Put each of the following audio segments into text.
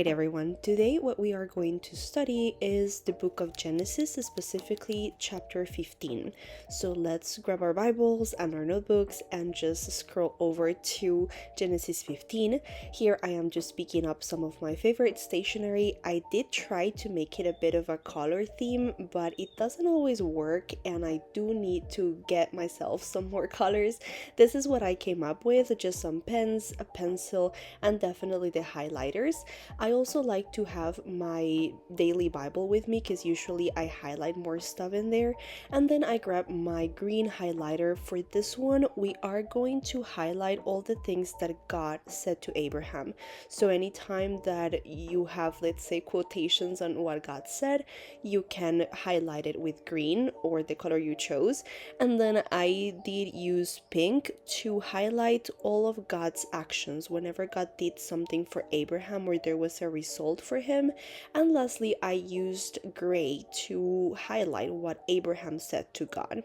Alright everyone, today what we are going to study is the book of Genesis, specifically chapter 15. So let's grab our Bibles and our notebooks and just scroll over to Genesis 15. Here I am just picking up some of my favorite stationery. I did try to make it a bit of a color theme, but it doesn't always work and I do need to get myself some more colors. This is what I came up with, just some pens, a pencil, and definitely the highlighters. I also like to have my daily Bible with me because usually I highlight more stuff in there. And then I grab my green highlighter. For this one, we are going to highlight all the things that God said to Abraham. So anytime that you have, let's say, quotations on what God said, you can highlight it with green or the color you chose. And then I did use pink to highlight all of God's actions whenever God did something for Abraham or there was a result for him. And lastly, I used gray to highlight what Abraham said to God.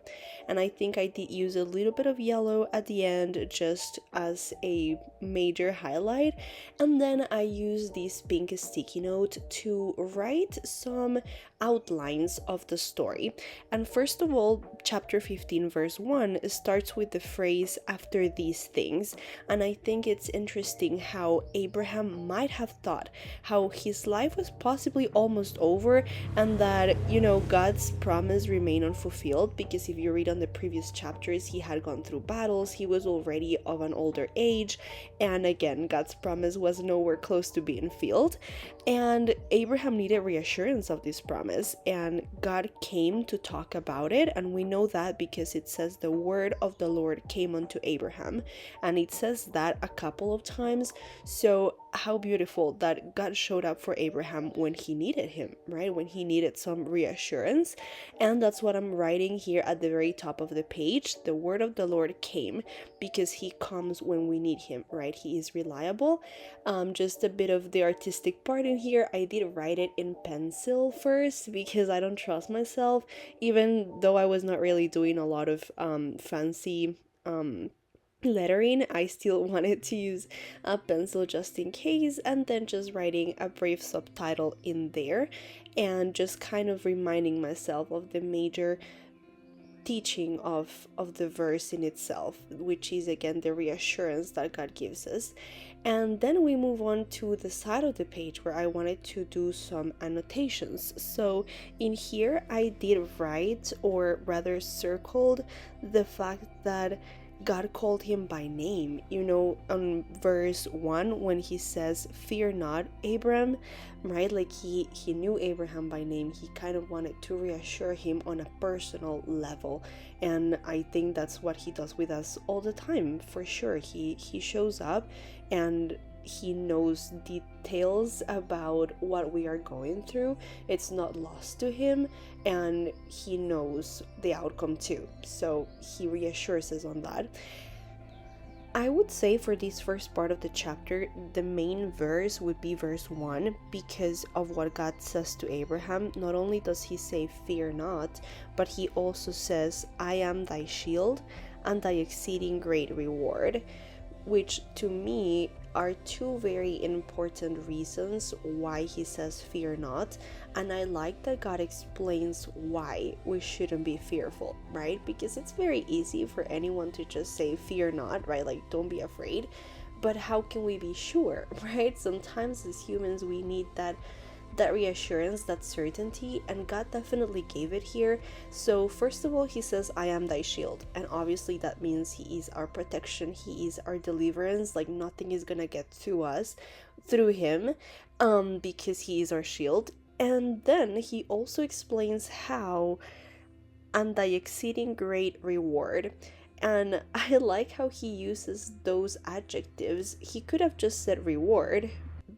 And I think I did use a little bit of yellow at the end just as a major highlight. And then I used this pink sticky note to write some outlines of the story. And first of all, chapter 15 verse 1 starts with the phrase "after these things," and I think it's interesting how Abraham might have thought how his life was possibly almost over and that, God's promise remained unfulfilled, because if you read on the previous chapters, he had gone through battles, he was already of an older age, and again, God's promise was nowhere close to being filled, and Abraham needed reassurance of this promise, and God came to talk about it. And we know that because it says the word of the Lord came unto Abraham, and it says that a couple of times. So how beautiful that God showed up for Abraham when he needed him, right? When he needed some reassurance. And that's what I'm writing here at the very top of the page. The word of the Lord came, because he comes when we need him, right? He is reliable. Just a bit of the artistic part in here. I did write it in pencil first because I don't trust myself, even though I was not really doing a lot of fancy lettering. I still wanted to use a pencil just in case, and then just writing a brief subtitle in there and just kind of reminding myself of the major teaching of the verse in itself, which is again the reassurance that God gives us. And then we move on to the side of the page where I wanted to do some annotations. So in here I did write, or rather circled, the fact that God called him by name. On verse 1 when he says, "Fear not, Abram," right? Like he knew Abraham by name. He kind of wanted to reassure him on a personal level. And I think that's what he does with us all the time, for sure. He shows up and he knows details about what we are going through. It's not lost to him, and he knows the outcome too. So he reassures us on that. I would say for this first part of the chapter, the main verse would be verse 1, because of what God says to Abraham. Not only does he say, "Fear not," but he also says, "I am thy shield and thy exceeding great reward," which to me are two very important reasons why he says "fear not." And I like that God explains why we shouldn't be fearful, right? Because it's very easy for anyone to just say "fear not," right? Like, don't be afraid. But how can we be sure, right? Sometimes as humans we need that reassurance, that certainty, and God definitely gave it here. So first of all, he says, "I am thy shield," and obviously that means he is our protection, he is our deliverance. Like, nothing is gonna get to us through him, because he is our shield. And then he also explains how, "and thy exceeding great reward." And I like how he uses those adjectives. He could have just said reward,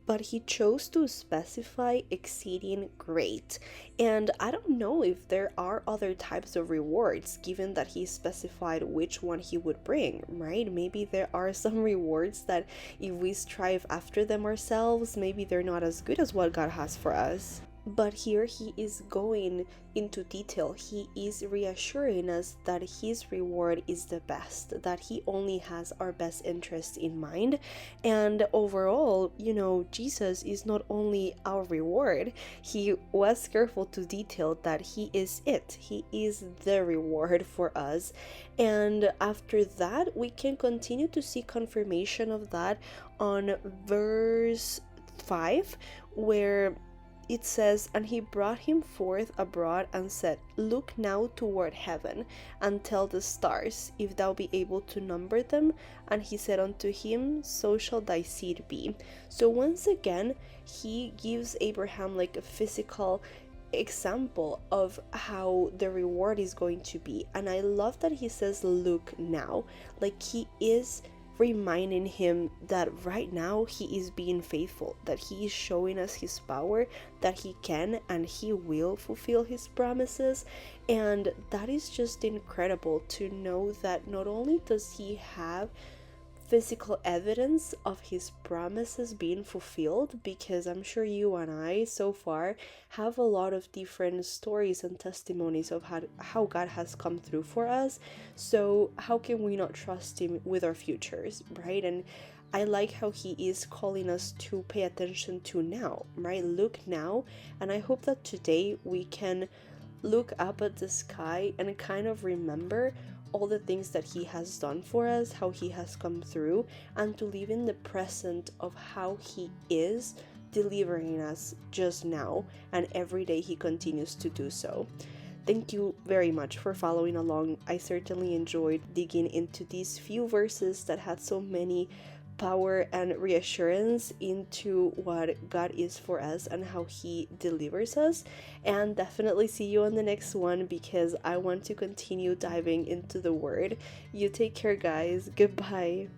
but he chose to specify exceeding great. And I don't know if there are other types of rewards, given that he specified which one he would bring, right? Maybe there are some rewards that if we strive after them ourselves, maybe they're not as good as what God has for us. But here he is going into detail. He is reassuring us that his reward is the best, that he only has our best interest in mind. And overall, Jesus is not only our reward, he was careful to detail that he is it. He is the reward for us. And after that, we can continue to see confirmation of that on verse 5, where it says, "And he brought him forth abroad and said, Look now toward heaven, and tell the stars, if thou be able to number them. And he said unto him, So shall thy seed be." So once again, he gives Abraham like a physical example of how the reward is going to be. And I love that he says, "Look now." Like he is reminding him that right now he is being faithful, that he is showing us his power, that he can and he will fulfill his promises. And that is just incredible to know that not only does he have physical evidence of his promises being fulfilled, because I'm sure you and I so far have a lot of different stories and testimonies of how God has come through for us. So how can we not trust him with our futures, right? And I like how he is calling us to pay attention to now, right? Look now. And I hope that today we can look up at the sky and kind of remember all the things that he has done for us, how he has come through, and to live in the present of how he is delivering us just now, and every day he continues to do so. Thank you very much for following along. I certainly enjoyed digging into these few verses that had so many power and reassurance into what God is for us and how he delivers us. And definitely see you on the next one, because I want to continue diving into the word. You take care, guys. Goodbye.